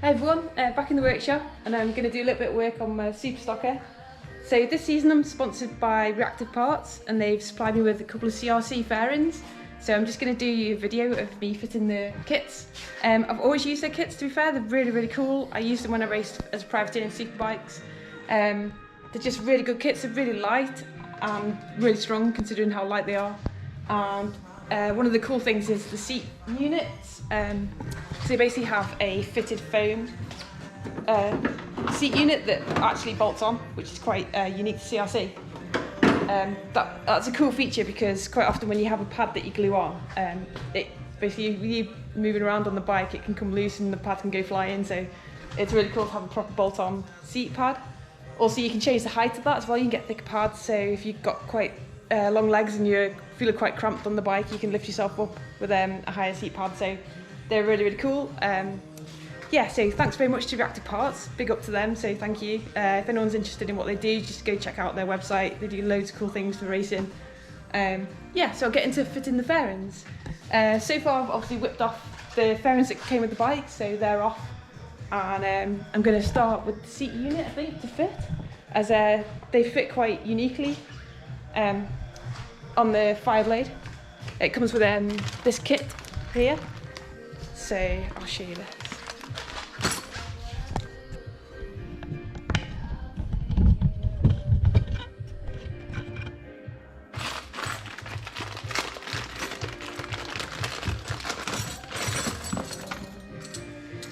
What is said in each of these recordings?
Hi everyone, back in the workshop, and I'm going to do a little bit of work on my Superstocker. So this season I'm sponsored by Reactive Parts, and they've supplied me with a couple of CRC fairings. So I'm just going to do a video of me fitting the kits. I've always used their kits, to be fair. They're really cool. I used them when I raced as a privateer in superbikes. They're just really good kits. They're really light and really strong considering how light they are. And one of the cool things is the seat units. So they basically have a fitted foam seat unit that actually bolts on, which is quite unique to CRC. That's a cool feature because quite often when you have a pad that you glue on, it basically you moving around on the bike, it can come loose and the pad can go flying. So it's really cool to have a proper bolt-on seat pad. Also, you can change the height of that as well. You can get thicker pads. So if you've got quite long legs and you're feeling quite cramped on the bike, you can lift yourself up with a higher seat pad. So they're really cool. Yeah, so thanks very much to Reactive Parts. Big up to them, so thank you. If anyone's interested in what they do, just go check out their website. They do loads of cool things for racing. Yeah, so I'll get into fitting the fairings. So far I've obviously whipped off the fairings that came with the bike, so they're off. And I'm going to start with the seat unit, I think, to fit, as they fit quite uniquely on the Fireblade. It comes with this kit here, so I'll show you this.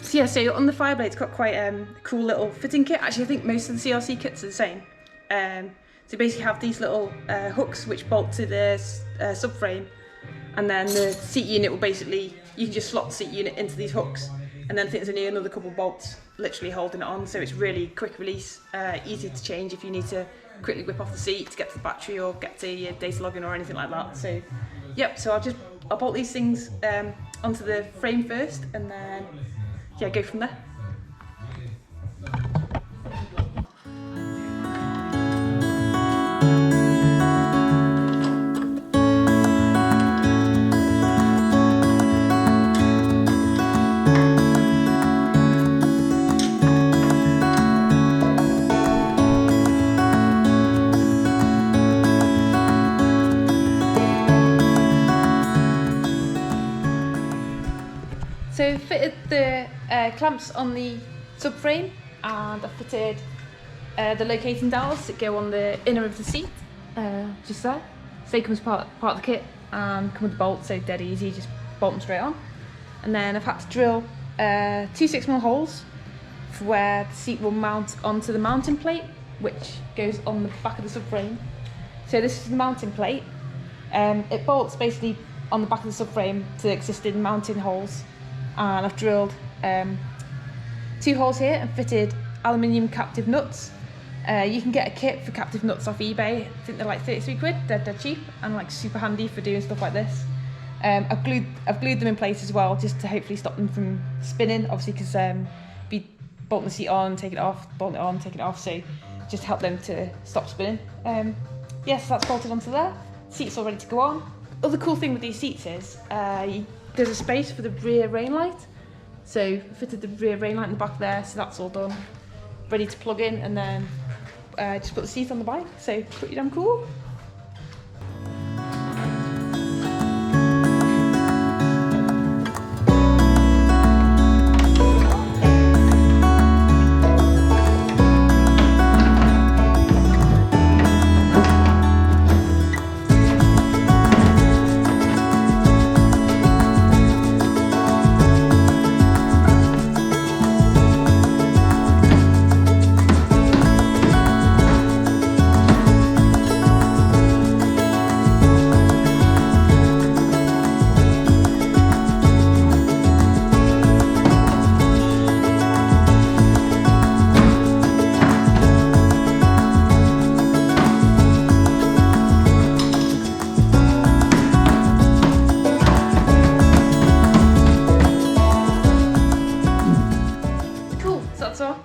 So yeah, so on the Fireblade it's got quite a cool little fitting kit. Actually, I think most of the CRC kits are the same. So basically have these little hooks which bolt to the subframe, and then the seat unit will basically, you can just slot the seat unit into these hooks, and then I think there's only another couple of bolts literally holding it on, so it's really quick release, easy to change if you need to quickly whip off the seat to get to the battery or get to your data logging or anything like that. So yep, so I'll bolt these things onto the frame first, and then yeah, go from there. So fitted the clamps on the subframe, and I fitted the locating dowels that go on the inner of the seat, just there. So they come as part of the kit and come with the bolt, so dead easy, just bolt them straight on. And then I've had to drill 2 6mm holes for where the seat will mount onto the mounting plate, which goes on the back of the subframe. So this is the mounting plate. It bolts basically on the back of the subframe to the existing mounting holes. And I've drilled 2 holes here and fitted aluminium captive nuts. You can get a kit for captive nuts off eBay. I think they're like 33 quid. They're cheap and like super handy for doing stuff like this. I've glued them in place as well, just to hopefully stop them from spinning. Obviously, because be bolting the seat on, take it off, bolt it on, take it off. So just help them to stop spinning. Yes, that's bolted onto there. Seat's all ready to go on. Other cool thing with these seats is there's a space for the rear rain light. So fitted the rear rain light in the back there, so that's all done. Ready to plug in, and then just put the seat on the bike. So pretty damn cool.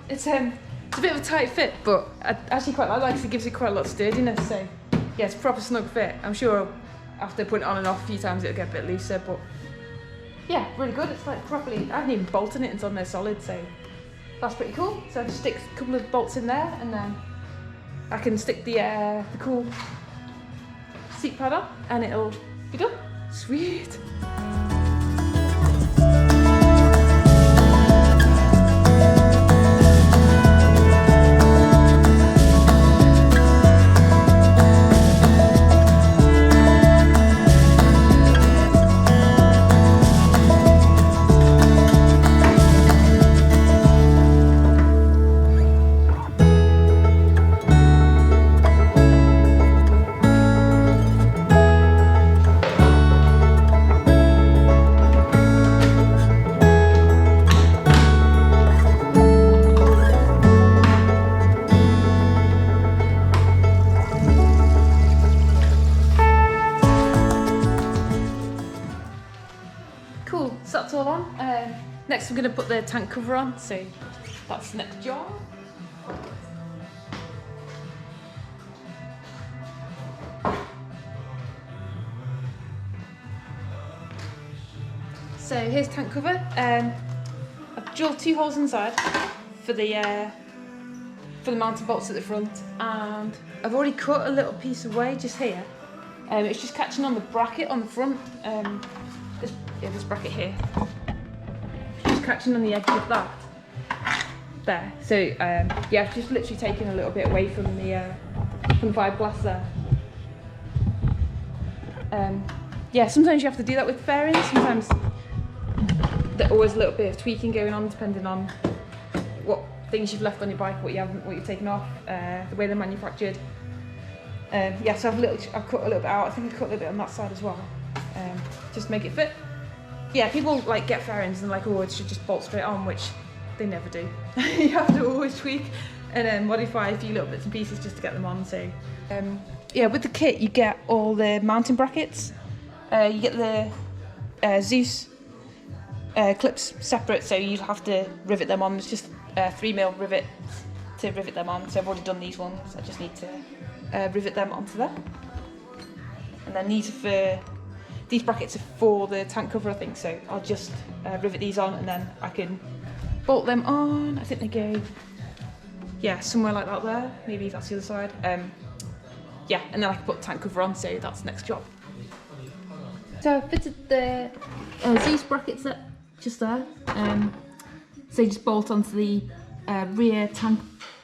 It's a bit of a tight fit, but I actually quite like that because it gives it quite a lot of sturdiness. So yeah, it's a proper snug fit. I'm sure after putting it on and off a few times it'll get a bit looser, but yeah, really good. It's like properly, I haven't even bolted it until they're solid, so that's pretty cool. So I just stick a couple of bolts in there, and then I can stick the cool seat pad on, and it'll be done. Sweet. Cool, so that's all on. Next I'm going to put the tank cover on, so that's the next job. So here's tank cover. I've drilled 2 holes inside for the mounting bolts at the front, and I've already cut a little piece away just here. It's just catching on the bracket on the front. This bracket here, just catching on the edge of that there. So yeah, I've just literally taken a little bit away from the fiberglass there. Yeah, sometimes you have to do that with fairings. Sometimes there's always a little bit of tweaking going on depending on what things you've left on your bike, what you've taken off, the way they're manufactured. Yeah, so I've cut a little bit out. I think I cut a little bit on that side as well, just to make it fit. Yeah, people like get fairings and like, oh, it should just bolt straight on, which they never do. You have to always tweak and then modify a few little bits and pieces just to get them on. So yeah, with the kit you get all the mounting brackets. You get the Zeus clips separate, so you'll have to rivet them on. It's just 3mm rivet to rivet them on. So I've already done these ones. I just need to rivet them onto there. And then these brackets are for the tank cover, I think, so I'll just rivet these on, and then I can bolt them on. I think they go, yeah, somewhere like that there. Maybe that's the other side. Yeah, and then I can put the tank cover on, so that's the next job. So I fitted the Zeus brackets up just there. So you just bolt onto the rear tank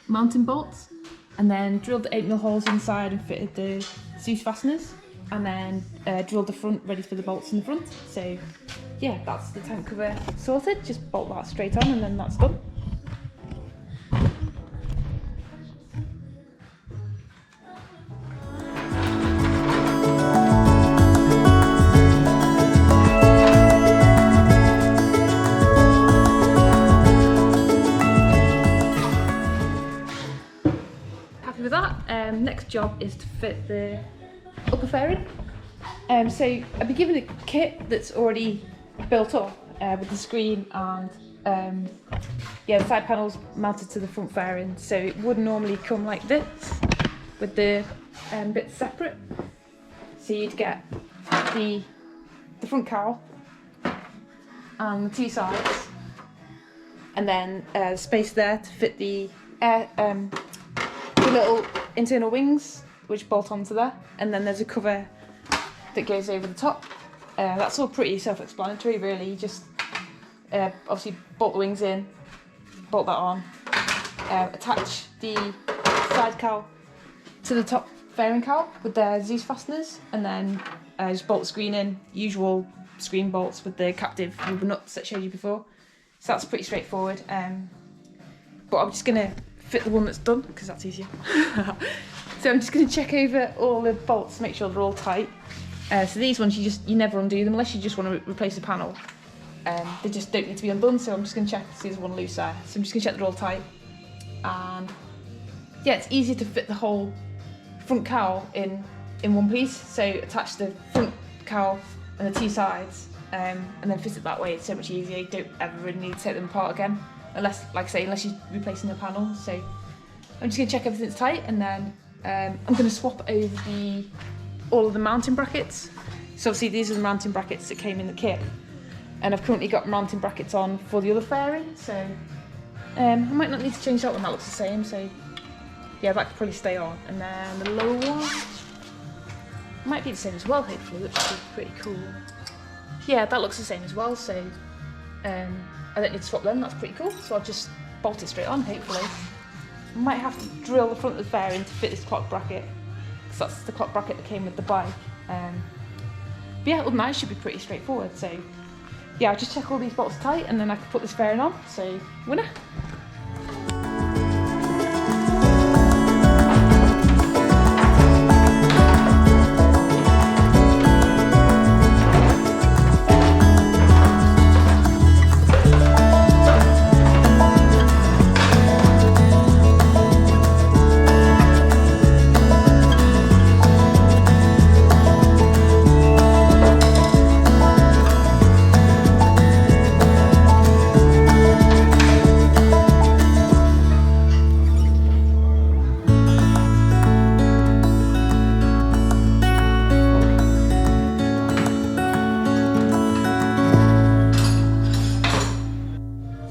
mounting bolts, and then drilled the 8mm holes inside and fitted the Zeus fasteners, and then drilled the front ready for the bolts in the front. So yeah, that's the tank cover sorted. Just bolt that straight on, and then that's done. Happy with that. Next job is to fit the upper fairing. So I've been given a kit that's already built up with the screen and yeah, the side panels mounted to the front fairing. So it would normally come like this with the bits separate. So you'd get the front cowl and the 2 sides, and then space there to fit the little internal wings which bolt onto there, and then there's a cover that goes over the top. That's all pretty self-explanatory really. You just obviously bolt the wings in, bolt that on, attach the side cowl to the top fairing cowl with their Zeus fasteners, and then just bolt the screen in, usual screen bolts with the captive rubber nuts that I showed you before. So that's pretty straightforward. But I'm just gonna fit the one that's done because that's easier. So I'm just going to check over all the bolts, make sure they're all tight. So these ones you never undo them unless you just want to replace a panel. They just don't need to be undone, so I'm just going to check to see if there's one loose there. So I'm just going to check they're all tight. And yeah, it's easier to fit the whole front cowl in one piece. So attach the front cowl and the 2 sides, and then fit it that way. It's so much easier. You don't ever really need to take them apart again, unless, like I say, unless you're replacing the panel. So I'm just going to check everything's tight, and then I'm going to swap over all of the mounting brackets. So obviously these are the mounting brackets that came in the kit, and I've currently got mounting brackets on for the other fairing. So I might not need to change that one, that looks the same, so yeah, that could probably stay on. And then the lower one might be the same as well, hopefully, which would be pretty cool. Yeah, that looks the same as well, so I don't need to swap them, that's pretty cool. So I'll just bolt it straight on, hopefully. I might have to drill the front of the fairing to fit this clock bracket, because that's the clock bracket that came with the bike. But yeah, other than that, it should be pretty straightforward. So yeah, I'll just check all these bolts tight and then I can put this fairing on, so winner!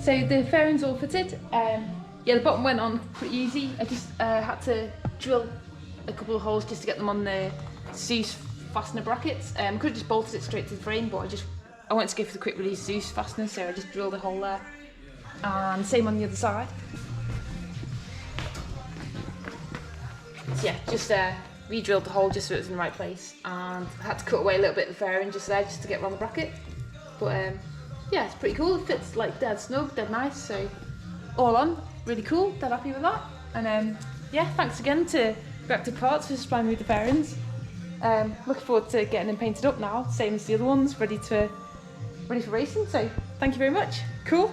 So the fairings all fitted. Yeah, the bottom went on pretty easy. I just had to drill a couple of holes just to get them on the Zeus fastener brackets. I could have just bolted it straight to the frame, but I wanted to go for the quick release Zeus fastener, so I just drilled a hole there. And same on the other side. So yeah, just re-drilled the hole just so it was in the right place, and I had to cut away a little bit of the fairing just there, just to get around the bracket. But yeah, it's pretty cool. It fits like dead snug, dead nice. So all on, really cool. Dead happy with that. And yeah, thanks again to Reactive Parts for supplying me with the fairings. Looking forward to getting them painted up now, same as the other ones, ready for racing. So thank you very much. Cool.